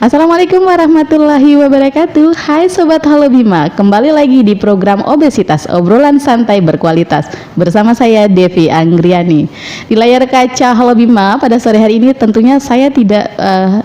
Assalamualaikum warahmatullahi wabarakatuh. Hai Sobat Halo Bima, kembali lagi di program Obesitas, obrolan santai berkualitas bersama saya Devi Anggriani. Di layar kaca Halo Bima pada sore hari ini tentunya saya tidak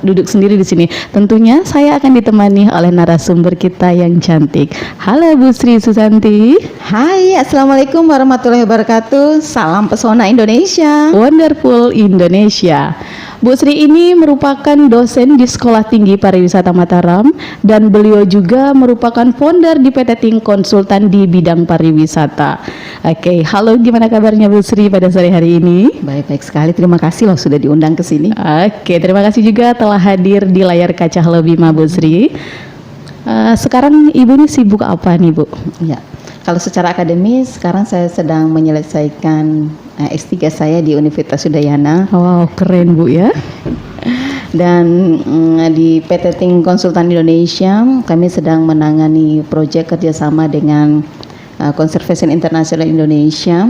duduk sendiri di sini. Tentunya saya akan ditemani oleh narasumber kita yang cantik. Halo Bu Sri Susanti. Hai, Assalamualaikum warahmatullahi wabarakatuh. Salam pesona Indonesia. Wonderful Indonesia. Bu Sri ini merupakan dosen di Sekolah Tinggi Pariwisata Mataram dan beliau juga merupakan founder di PT Ting Konsultan di bidang pariwisata. Oke, halo, gimana kabarnya Bu Sri pada sore hari ini? Baik-baik sekali, terima kasih loh sudah diundang ke sini. Oke, terima kasih juga telah hadir di layar kaca Halo Bima Bu Sri. Sekarang Ibu ini sibuk apa nih Bu? Ya, kalau secara akademis sekarang saya sedang menyelesaikan S3 saya di Universitas Udayana. Wow, keren Bu ya. Dan di PT Ting Konsultan Indonesia kami sedang menangani proyek kerjasama dengan Conservation International Indonesia,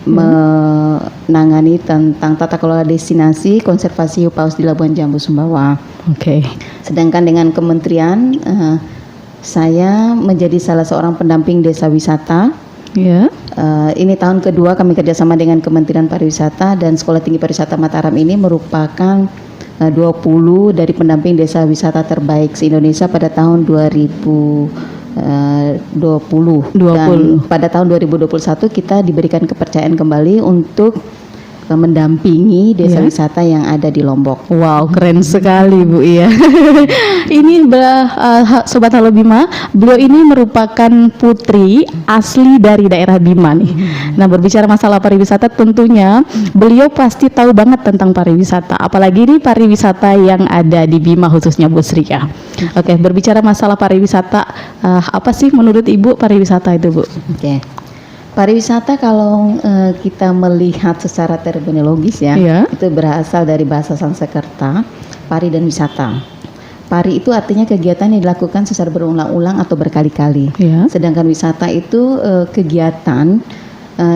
menangani tentang tata kelola destinasi konservasi hiu paus di Labuan Jambu Sumbawa. Oke. Sedangkan dengan kementerian saya menjadi salah seorang pendamping desa wisata. Ya. Ini tahun kedua kami kerjasama dengan Kementerian Pariwisata, dan Sekolah Tinggi Pariwisata Mataram ini merupakan 20 dari pendamping desa wisata terbaik se-Indonesia pada tahun 2020. Dan pada tahun 2021 kita diberikan kepercayaan kembali untuk mendampingi desa wisata yang ada di Lombok. Wow, keren sekali Bu ya. Ini Sobat Halo Bima, beliau ini merupakan putri asli dari daerah Bima nih. Nah, berbicara masalah pariwisata tentunya beliau pasti tahu banget tentang pariwisata. Apalagi ini pariwisata yang ada di Bima khususnya Bu Sri ya. Oke, berbicara masalah pariwisata, apa sih menurut Ibu pariwisata itu Bu? Oke. Pariwisata kalau kita melihat secara terminologis ya, itu berasal dari bahasa Sanskerta, pari dan wisata. Pari itu artinya kegiatan yang dilakukan secara berulang-ulang atau berkali-kali. Sedangkan wisata itu kegiatan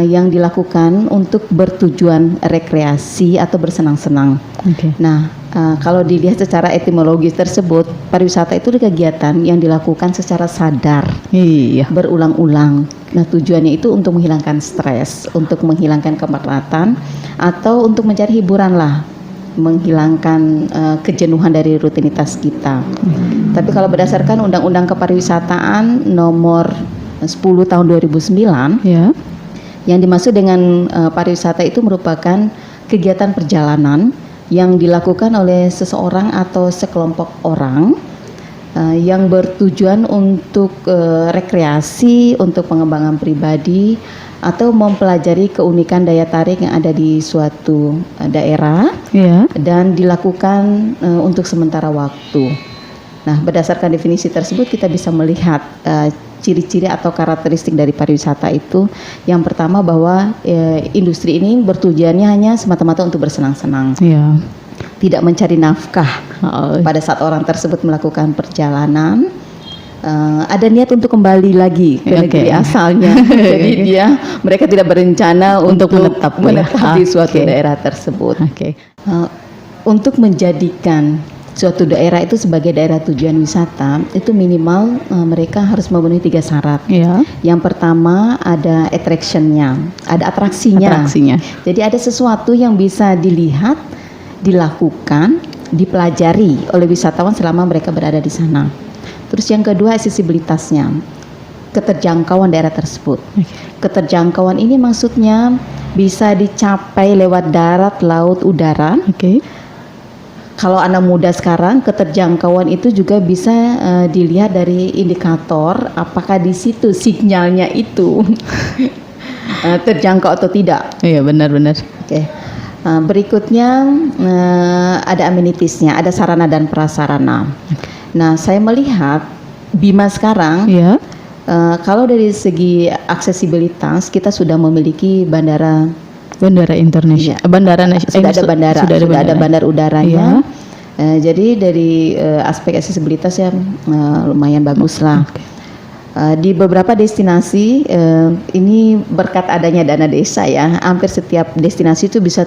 yang dilakukan untuk bertujuan rekreasi atau bersenang-senang. Nah, kalau dilihat secara etimologis tersebut, pariwisata itu kegiatan yang dilakukan secara sadar, berulang-ulang. Nah, tujuannya itu untuk menghilangkan stres, untuk menghilangkan kepenatan, atau untuk mencari hiburan lah, menghilangkan kejenuhan dari rutinitas kita. Tapi kalau berdasarkan Undang-Undang Kepariwisataan nomor 10 tahun 2009, yang dimaksud dengan pariwisata itu merupakan kegiatan perjalanan yang dilakukan oleh seseorang atau sekelompok orang yang bertujuan untuk rekreasi, untuk pengembangan pribadi, atau mempelajari keunikan daya tarik yang ada di suatu daerah, dan dilakukan untuk sementara waktu. Nah, berdasarkan definisi tersebut kita bisa melihat ciri-ciri atau karakteristik dari pariwisata itu. Yang pertama bahwa industri ini bertujuannya hanya semata-mata untuk bersenang-senang, tidak mencari nafkah. Pada saat orang tersebut melakukan perjalanan, ada niat untuk kembali lagi ke negeri asalnya. Jadi mereka tidak berencana untuk menetap di suatu daerah tersebut. Untuk menjadikan suatu daerah itu sebagai daerah tujuan wisata, itu minimal mereka harus memenuhi 3 syarat. Yang pertama ada attraction-nya, ada atraksinya. Jadi ada sesuatu yang bisa dilihat, dilakukan, dipelajari oleh wisatawan selama mereka berada di sana. Terus yang kedua aksesibilitasnya, keterjangkauan daerah tersebut. Keterjangkauan ini maksudnya bisa dicapai lewat darat, laut, udara. Kalau anak muda sekarang, keterjangkauan itu juga bisa dilihat dari indikator apakah di situ sinyalnya itu terjangkau atau tidak. Iya, benar-benar. Berikutnya ada amenitiesnya, ada sarana dan prasarana. Nah, saya melihat Bima sekarang, kalau dari segi aksesibilitas kita sudah memiliki bandara internasional, sudah ada bandar udaranya. Jadi dari aspek aksesibilitas ya lumayan bagus lah. Di beberapa destinasi ini berkat adanya dana desa ya, hampir setiap destinasi itu bisa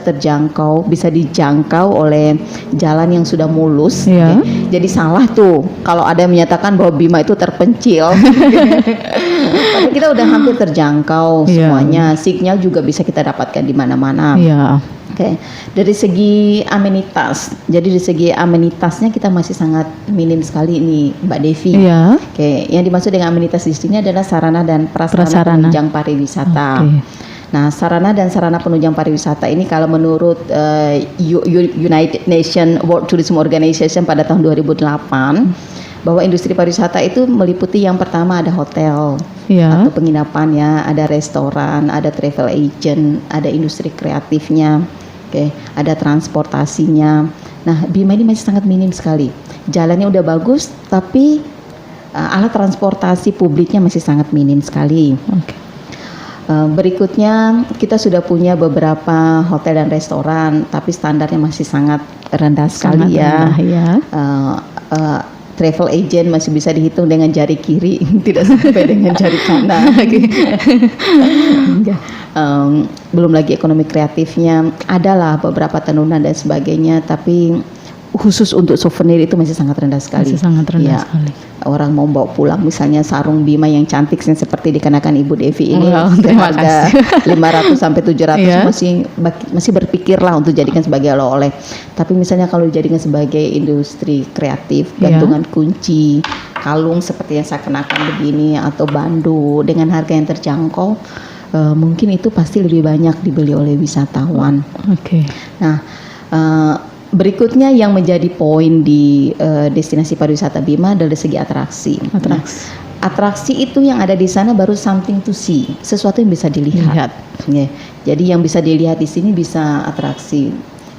dijangkau oleh jalan yang sudah mulus. Ya. Jadi salah tuh kalau ada yang menyatakan bahwa Bima itu terpencil. Padahal kita udah hampir terjangkau semuanya. Signal juga bisa kita dapatkan di mana-mana. Ya. Oke, dari segi amenitas, jadi dari segi amenitasnya kita masih sangat minim sekali nih, Mbak Devi. Iya. Oke, yang dimaksud dengan amenitas di sini adalah sarana dan prasarana penunjang pariwisata. Okay. Nah, sarana dan sarana penunjang pariwisata ini kalau menurut United Nations World Tourism Organization pada tahun 2008, bahwa industri pariwisata itu meliputi yang pertama ada hotel atau penginapan ya, ada restoran, ada travel agent, ada industri kreatifnya. Oke, ada transportasinya. Nah, Bima ini masih sangat minim sekali. Jalannya udah bagus, tapi alat transportasi publiknya masih sangat minim sekali. Okay. Berikutnya kita sudah punya beberapa hotel dan restoran, tapi standarnya masih sangat rendah sekali travel agent masih bisa dihitung dengan jari kiri, tidak sampai dengan jari kanan. Belum lagi ekonomi kreatifnya, adalah beberapa tenunan dan sebagainya, tapi khusus untuk souvenir itu masih sangat rendah sekali. Masih sangat rendah sekali. Orang mau bawa pulang misalnya sarung Bima yang cantik seperti dikenakan Ibu Devi ini, terima harga 500 sampai 700 masih berpikirlah untuk jadikan sebagai oleh-oleh. Tapi misalnya kalau dijadikan sebagai industri kreatif, gantungan kunci, kalung seperti yang saya kenakan begini atau bandu dengan harga yang terjangkau, mungkin itu pasti lebih banyak dibeli oleh wisatawan. Oke. Nah, berikutnya yang menjadi poin di destinasi pariwisata Bima adalah segi atraksi. Atraksi itu yang ada di sana baru something to see, sesuatu yang bisa dilihat. Jadi yang bisa dilihat di sini bisa atraksi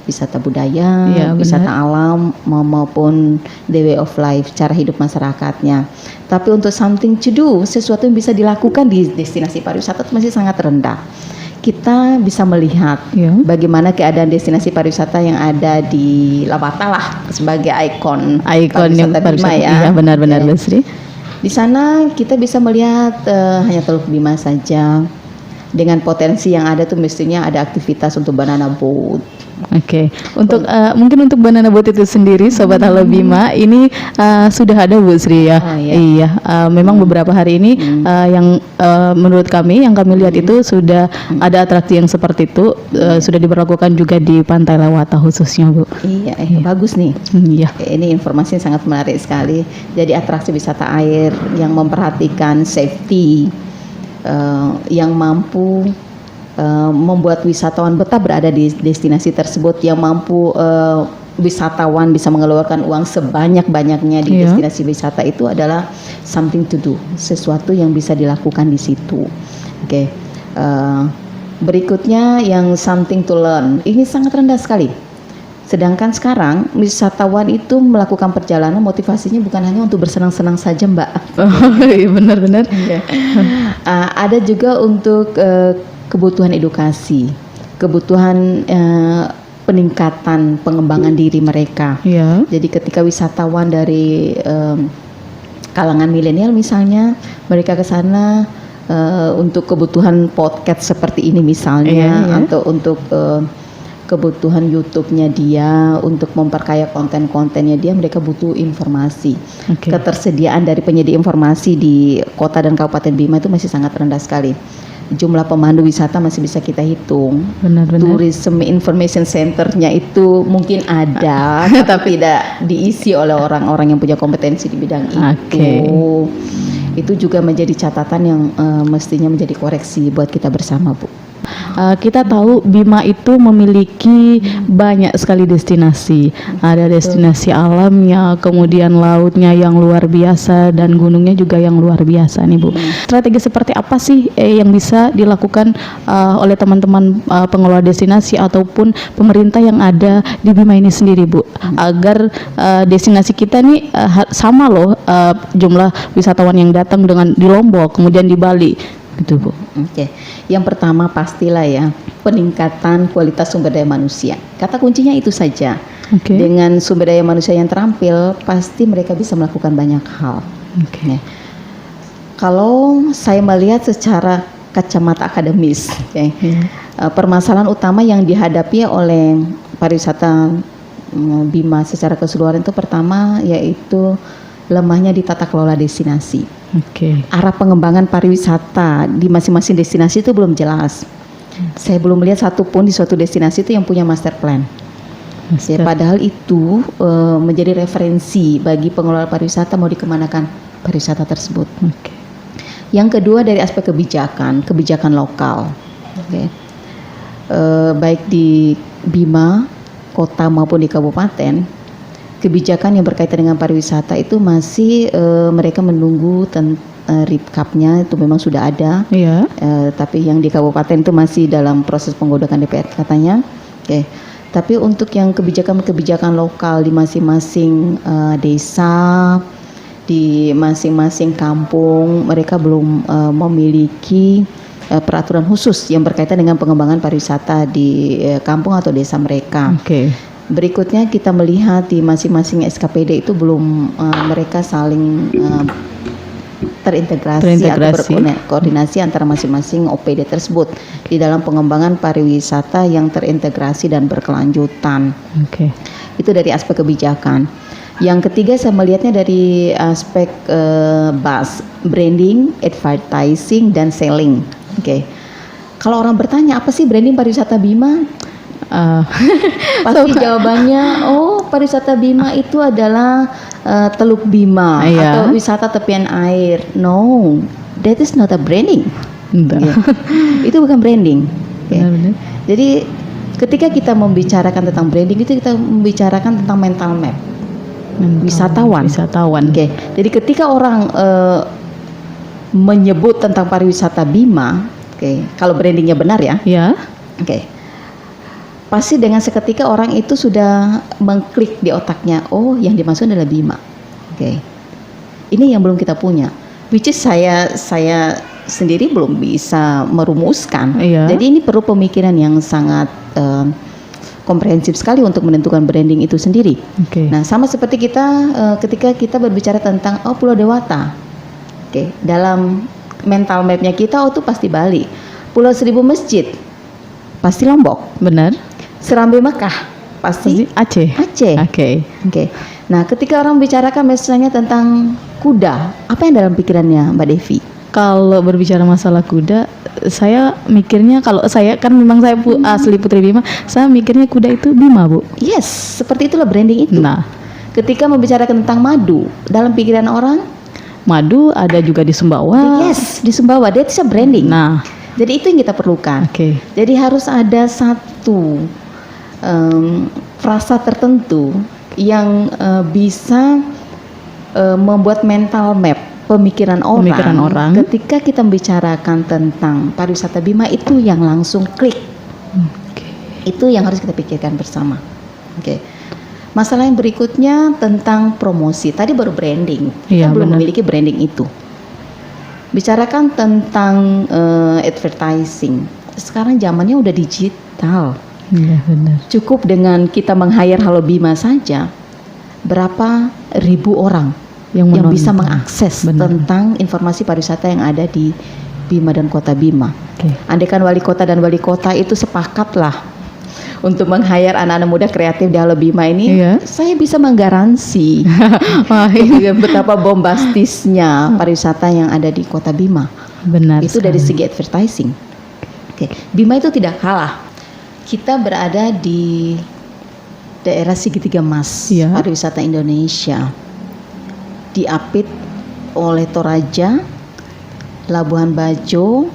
wisata budaya, wisata alam maupun the way of life, cara hidup masyarakatnya. Tapi untuk something to do, sesuatu yang bisa dilakukan di destinasi pariwisata itu masih sangat rendah. Kita bisa melihat bagaimana keadaan destinasi pariwisata yang ada di Lawata lah sebagai ikon yang Bima ya. Iya, benar-benar Lesri. Di sana kita bisa melihat hanya Teluk Bima saja. Dengan potensi yang ada tuh mestinya ada aktivitas untuk banana boat. Oke. Untuk mungkin untuk banana boat itu sendiri, Sobat Halo Bima, ini sudah ada Bu Sri ya. Iya. Memang beberapa hari ini yang menurut kami yang kami lihat itu sudah ada atraksi yang seperti itu, sudah diberlakukan juga di Pantai Lawata khususnya Bu. Iya. Bagus nih. Iya. Ini informasi yang sangat menarik sekali. Jadi atraksi wisata air yang memperhatikan safety, yang mampu membuat wisatawan betah berada di destinasi tersebut, yang mampu wisatawan bisa mengeluarkan uang sebanyak-banyaknya di destinasi wisata, itu adalah something to do, sesuatu yang bisa dilakukan di situ. Oke. Berikutnya yang something to learn, ini sangat rendah sekali. Sedangkan sekarang wisatawan itu melakukan perjalanan motivasinya bukan hanya untuk bersenang-senang saja, Mbak. Benar-benar. Ada juga untuk kebutuhan edukasi, kebutuhan peningkatan pengembangan diri mereka. Jadi ketika wisatawan dari kalangan milenial misalnya, mereka ke sana untuk kebutuhan podcast seperti ini misalnya, atau untuk kebutuhan YouTube-nya dia, untuk memperkaya konten-kontennya dia, mereka butuh informasi. Ketersediaan dari penyedia informasi di kota dan Kabupaten Bima itu masih sangat rendah sekali. Jumlah pemandu wisata masih bisa kita hitung. Tourism Information Center-nya itu mungkin ada, tapi tidak diisi oleh orang-orang yang punya kompetensi di bidang itu. Itu juga menjadi catatan yang mestinya menjadi koreksi buat kita bersama, Bu. Kita tahu Bima itu memiliki banyak sekali destinasi. Ada destinasi alamnya, kemudian lautnya yang luar biasa, dan gunungnya juga yang luar biasa nih Bu. Strategi seperti apa sih yang bisa dilakukan oleh teman-teman pengelola destinasi ataupun pemerintah yang ada di Bima ini sendiri Bu, agar destinasi kita nih sama loh jumlah wisatawan yang datang dengan di Lombok, kemudian di Bali gitu Bu. Yang pertama pastilah ya, peningkatan kualitas sumber daya manusia. Kata kuncinya itu saja. Dengan sumber daya manusia yang terampil, pasti mereka bisa melakukan banyak hal. Kalau saya melihat secara kacamata akademis, permasalahan utama yang dihadapi oleh pariwisata Bima secara keseluruhan itu pertama yaitu lemahnya di tata kelola destinasi. Arah pengembangan pariwisata di masing-masing destinasi itu belum jelas. Saya belum melihat satupun di suatu destinasi itu yang punya master plan. Ya, padahal itu menjadi referensi bagi pengelola pariwisata mau dikemanakan pariwisata tersebut. Yang kedua dari aspek kebijakan lokal. Baik di Bima, kota maupun di kabupaten, kebijakan yang berkaitan dengan pariwisata itu masih mereka menunggu RIPKAP-nya itu memang sudah ada. Tapi yang di kabupaten itu masih dalam proses penggodokan DPR katanya. Tapi untuk yang kebijakan lokal di masing-masing desa, di masing-masing kampung, mereka belum memiliki peraturan khusus yang berkaitan dengan pengembangan pariwisata di kampung atau desa mereka. Berikutnya kita melihat di masing-masing SKPD itu belum mereka saling terintegrasi atau berkoordinasi antara masing-masing OPD tersebut di dalam pengembangan pariwisata yang terintegrasi dan berkelanjutan. Itu dari aspek kebijakan. Yang ketiga saya melihatnya dari aspek branding, advertising, dan selling. Kalau orang bertanya apa sih branding pariwisata Bima? Pasti jawabannya, pariwisata Bima itu adalah Teluk Bima atau wisata tepian air. No, that is not a branding. Itu bukan branding. Jadi ketika kita membicarakan tentang branding itu kita membicarakan tentang mental map. Wisatawan. Jadi ketika orang menyebut tentang pariwisata Bima, kalau brandingnya benar ya, pasti dengan seketika orang itu sudah mengklik di otaknya, yang dimaksud adalah Bima. Ini yang belum kita punya, which is saya sendiri belum bisa merumuskan. Jadi ini perlu pemikiran yang sangat komprehensif sekali untuk menentukan branding itu sendiri. Nah, sama seperti kita ketika kita berbicara tentang Pulau Dewata. Dalam mental mapnya kita itu pasti Bali. Pulau Seribu Masjid pasti Lombok. Benar. Serambi Mekah pasti Aceh. Nah, ketika orang bicarakan misalnya tentang kuda, apa yang dalam pikirannya Mbak Devi? Kalau berbicara masalah kuda, saya mikirnya, kalau saya kan memang saya asli Putri Bima, saya mikirnya kuda itu Bima, Bu. Yes, seperti itulah branding itu. Nah, ketika membicarakan tentang madu, dalam pikiran orang, madu ada juga di Sumbawa. Yes, di Sumbawa, that is a branding. Nah, jadi itu yang kita perlukan. Jadi harus ada satu frasa tertentu yang bisa membuat mental map pemikiran orang ketika kita membicarakan tentang pariwisata Bima itu yang langsung klik. Itu yang harus kita pikirkan bersama. Masalah yang berikutnya tentang promosi. Tadi baru branding. Kita belum memiliki branding itu. Bicarakan tentang advertising. Sekarang zamannya udah digital. Cukup dengan kita meng-hire Halo Bima saja, berapa ribu orang yang bisa mengakses tentang informasi pariwisata yang ada di Bima dan Kota Bima. Andaikan wali kota dan wali kota itu sepakatlah untuk meng-hire anak-anak muda kreatif di Halo Bima ini, saya bisa menggaransi betapa bombastisnya pariwisata yang ada di Kota Bima. Benar. Itu dari segi advertising. Bima itu tidak kalah. Kita berada di daerah segitiga emas pariwisata Indonesia. Diapit oleh Toraja, Labuhan Bajo,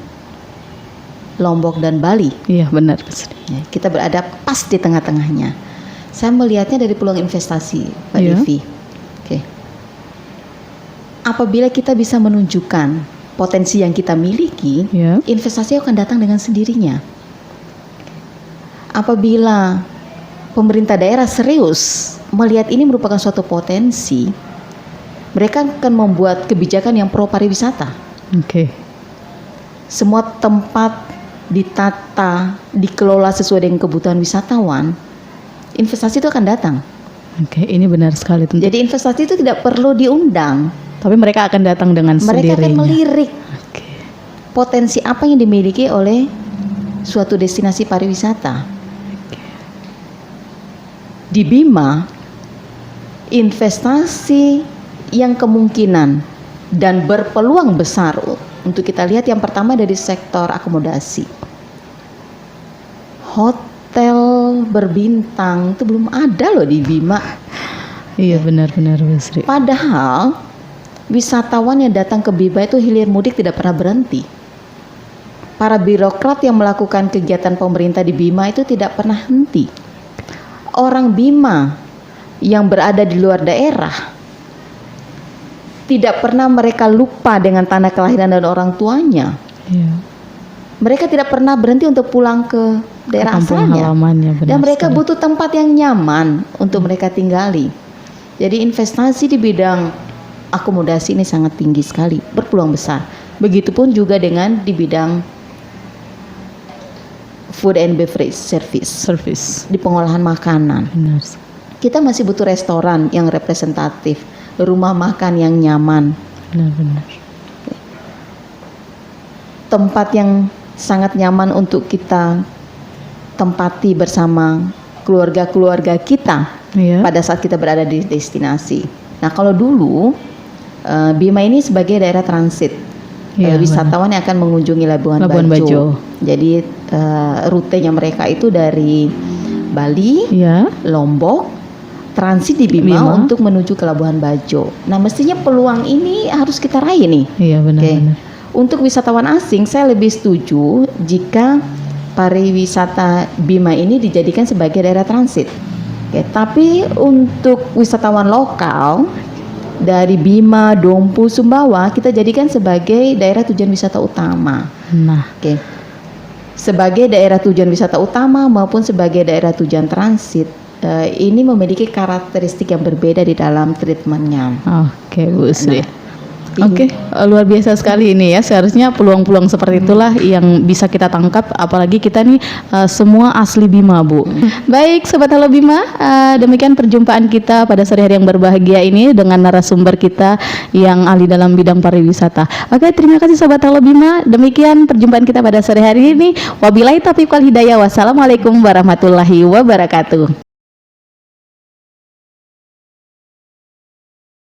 Lombok dan Bali. Benar. Kita berada pas di tengah-tengahnya. Saya melihatnya dari peluang investasi, Pak Devi. Apabila kita bisa menunjukkan potensi yang kita miliki, investasi akan datang dengan sendirinya. Apabila pemerintah daerah serius melihat ini merupakan suatu potensi, mereka akan membuat kebijakan yang pro pariwisata. Semua tempat ditata, dikelola sesuai dengan kebutuhan wisatawan, investasi itu akan datang. Ini benar sekali. Jadi investasi itu tidak perlu diundang. Tapi mereka akan datang dengan Mereka akan sendirinya. melirik Oke. potensi apa yang dimiliki oleh suatu destinasi pariwisata. Di Bima, investasi yang kemungkinan dan berpeluang besar untuk kita lihat yang pertama dari sektor akomodasi. Hotel berbintang itu belum ada loh di Bima. Iya, benar-benar Bu Sri. Padahal wisatawan yang datang ke Bima itu hilir mudik tidak pernah berhenti. Para birokrat yang melakukan kegiatan pemerintah di Bima itu tidak pernah henti. Orang Bima yang berada di luar daerah tidak pernah mereka lupa dengan tanah kelahiran dan orang tuanya. Iya. Mereka tidak pernah berhenti untuk pulang ke daerah Kampung asalnya. halamannya, benar Dan mereka sekali. butuh tempat yang nyaman untuk mereka tinggali. Jadi investasi di bidang akomodasi ini sangat tinggi sekali, berpeluang besar. Begitupun juga dengan di bidang food and beverage service, di pengolahan makanan. Benar. Kita masih butuh restoran yang representatif, rumah makan yang nyaman, Benar-benar. tempat yang sangat nyaman untuk kita tempati bersama keluarga-keluarga kita Iya. pada saat kita berada di destinasi. Nah, kalau dulu Bima ini sebagai daerah transit, Iya, wisatawan yang akan mengunjungi Labuan Labuan Bajo. Jadi rutenya mereka itu dari Bali, Iya. Lombok, transit di Bima, Bima. untuk menuju ke Labuan Bajo. Nah, mestinya peluang ini harus kita raih nih. Iya, benar-benar. Untuk wisatawan asing, saya lebih setuju jika pariwisata Bima ini dijadikan sebagai daerah transit. Tapi untuk wisatawan lokal dari Bima, Dompu, Sumbawa, kita jadikan sebagai daerah tujuan wisata utama. Nah, Sebagai daerah tujuan wisata utama maupun sebagai daerah tujuan transit, ini memiliki karakteristik yang berbeda di dalam treatmentnya. oke Bu Sri. Nah, Oke, luar biasa sekali ini ya. Seharusnya peluang-peluang seperti itulah yang bisa kita tangkap, apalagi kita nih semua asli Bima, Bu. Baik, Sobat Halo Bima, demikian perjumpaan kita pada sore hari yang berbahagia ini dengan narasumber kita yang ahli dalam bidang pariwisata. Oke, terima kasih Sobat Halo Bima. Demikian perjumpaan kita pada sore hari ini. Wabillahi taufiq wal hidayah. Wassalamualaikum warahmatullahi wabarakatuh.